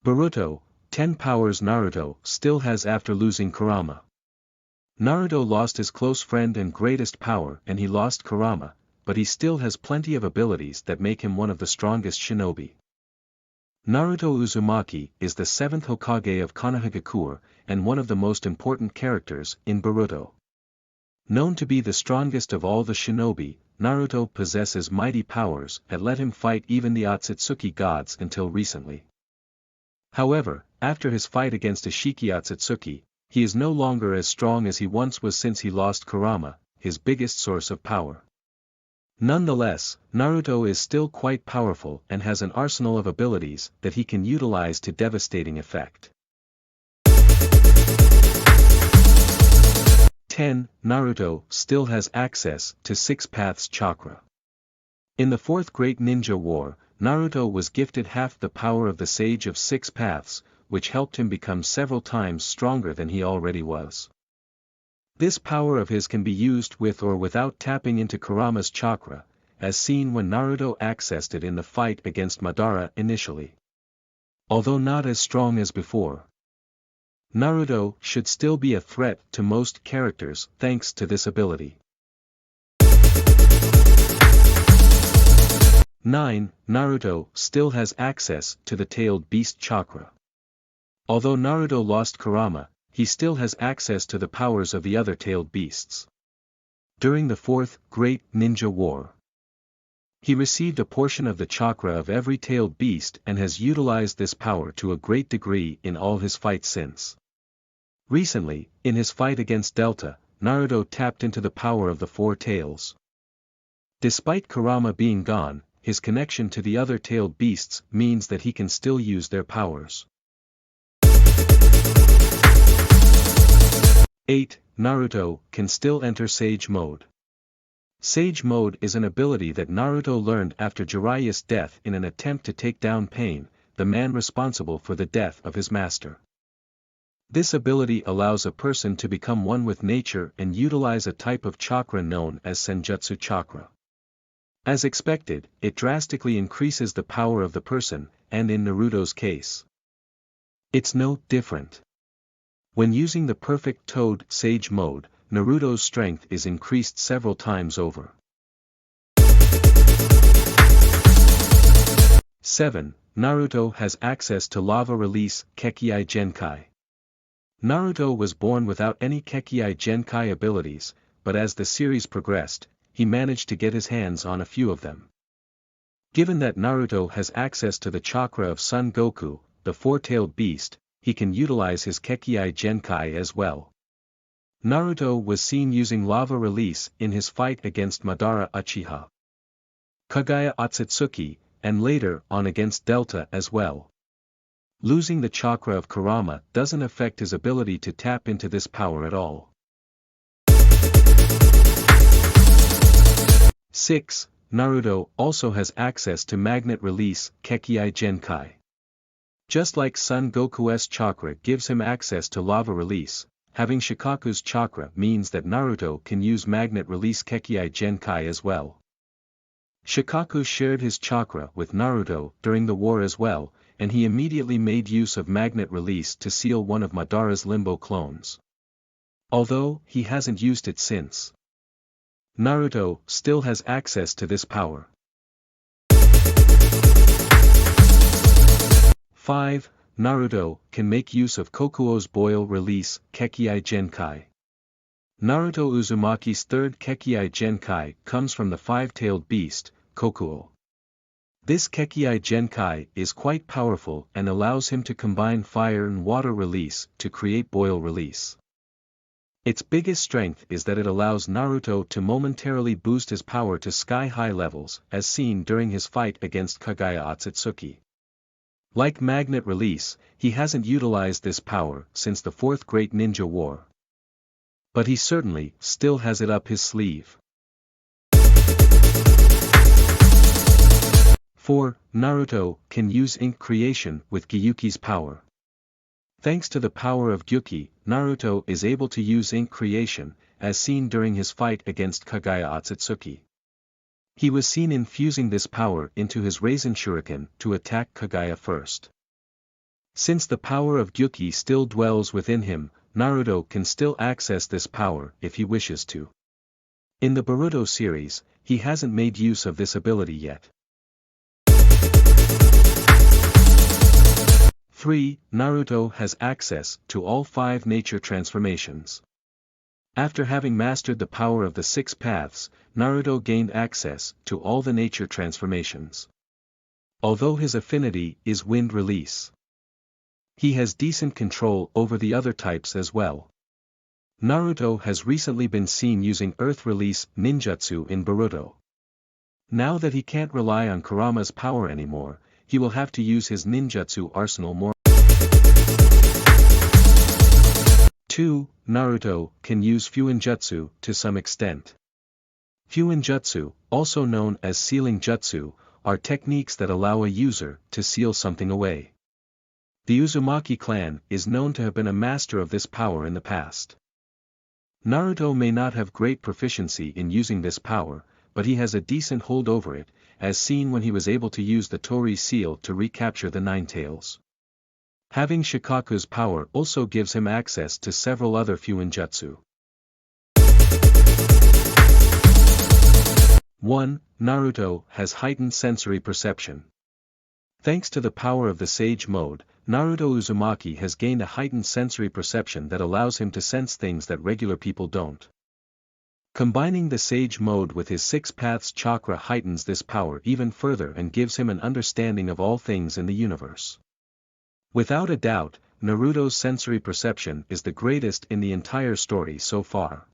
Boruto, 10 powers Naruto still has after losing Kurama. Naruto lost his close friend and greatest power and he lost Kurama, but he still has plenty of abilities that make him one of the strongest shinobi. Naruto Uzumaki is the 7th Hokage of Konohagakure and one of the most important characters in Boruto. Known to be the strongest of all the shinobi, Naruto possesses mighty powers that let him fight even the Otsutsuki gods until recently. However, after his fight against Ishiki Otsutsuki, he is no longer as strong as he once was since he lost Kurama, his biggest source of power. Nonetheless, Naruto is still quite powerful and has an arsenal of abilities that he can utilize to devastating effect. 10. Naruto still has access to 6 Paths Chakra. In the 4th Great Ninja War, Naruto was gifted half the power of the Sage of 6 Paths, which helped him become several times stronger than he already was. This power of his can be used with or without tapping into Kurama's chakra, as seen when Naruto accessed it in the fight against Madara initially. Although not as strong as before, Naruto should still be a threat to most characters thanks to this ability. 9. Naruto still has access to the Tailed Beast Chakra. Although Naruto lost Kurama, he still has access to the powers of the other tailed beasts. During the 4th Great Ninja War, he received a portion of the chakra of every tailed beast and has utilized this power to a great degree in all his fights since. Recently, in his fight against Delta, Naruto tapped into the power of the 4 tails. Despite Kurama being gone, his connection to the other tailed beasts means that he can still use their powers. 8. Naruto can still enter Sage Mode. Sage Mode is an ability that Naruto learned after Jiraiya's death in an attempt to take down Pain, the man responsible for the death of his master. This ability allows a person to become one with nature and utilize a type of chakra known as Senjutsu chakra. As expected, it drastically increases the power of the person, and in Naruto's case, it's no different. When using the Perfect Toad Sage Mode, Naruto's strength is increased several times over. 7. Naruto has access to Lava Release Kekkei Genkai. Naruto was born without any Kekkei Genkai abilities, but as the series progressed, he managed to get his hands on a few of them. Given that Naruto has access to the chakra of Son Goku, the 4-tailed beast, he can utilize his Kekkei Genkai as well. Naruto was seen using Lava Release in his fight against Madara Uchiha, Kagaya Otsutsuki, and later on against Delta as well. Losing the chakra of Kurama doesn't affect his ability to tap into this power at all. 6. Naruto also has access to Magnet Release Kekkei Genkai. Just like Son Goku's chakra gives him access to Lava Release, having Shikaku's chakra means that Naruto can use Magnet Release Kekkei Genkai as well. Shikaku shared his chakra with Naruto during the war as well, and he immediately made use of Magnet Release to seal one of Madara's Limbo clones. Although he hasn't used it since, Naruto still has access to this power. 5. Naruto can make use of Kokuo's Boil Release Kekkei Genkai. Naruto Uzumaki's 3rd Kekkei Genkai comes from the 5-tailed beast, Kokuo. This Kekkei Genkai is quite powerful and allows him to combine fire and water release to create Boil Release. Its biggest strength is that it allows Naruto to momentarily boost his power to sky-high levels as seen during his fight against Kagaya Otsutsuki. Like Magnet Release, he hasn't utilized this power since the 4th Great Ninja War. But he certainly still has it up his sleeve. 4. Naruto can use ink creation with Gyuki's power. Thanks to the power of Gyuki, Naruto is able to use ink creation, as seen during his fight against Kagaya Otsutsuki. He was seen infusing this power into his Rasen Shuriken to attack Kagaya first. Since the power of Gyuki still dwells within him, Naruto can still access this power if he wishes to. In the Boruto series, he hasn't made use of this ability yet. 3. Naruto has access to all 5 nature transformations. After having mastered the power of the 6 paths, Naruto gained access to all the nature transformations. Although his affinity is wind release, he has decent control over the other types as well. Naruto has recently been seen using earth release ninjutsu in Boruto. Now that he can't rely on Kurama's power anymore, he will have to use his ninjutsu arsenal more. 2. Naruto can use Fuinjutsu to some extent. Fuinjutsu, also known as sealing jutsu, are techniques that allow a user to seal something away. The Uzumaki clan is known to have been a master of this power in the past. Naruto may not have great proficiency in using this power, but he has a decent hold over it, as seen when he was able to use the Tori seal to recapture the Nine Tails. Having Shikaku's power also gives him access to several other Fuinjutsu. 1. Naruto has heightened sensory perception. Thanks to the power of the Sage Mode, Naruto Uzumaki has gained a heightened sensory perception that allows him to sense things that regular people don't. Combining the Sage Mode with his 6 paths chakra heightens this power even further and gives him an understanding of all things in the universe. Without a doubt, Naruto's sensory perception is the greatest in the entire story so far.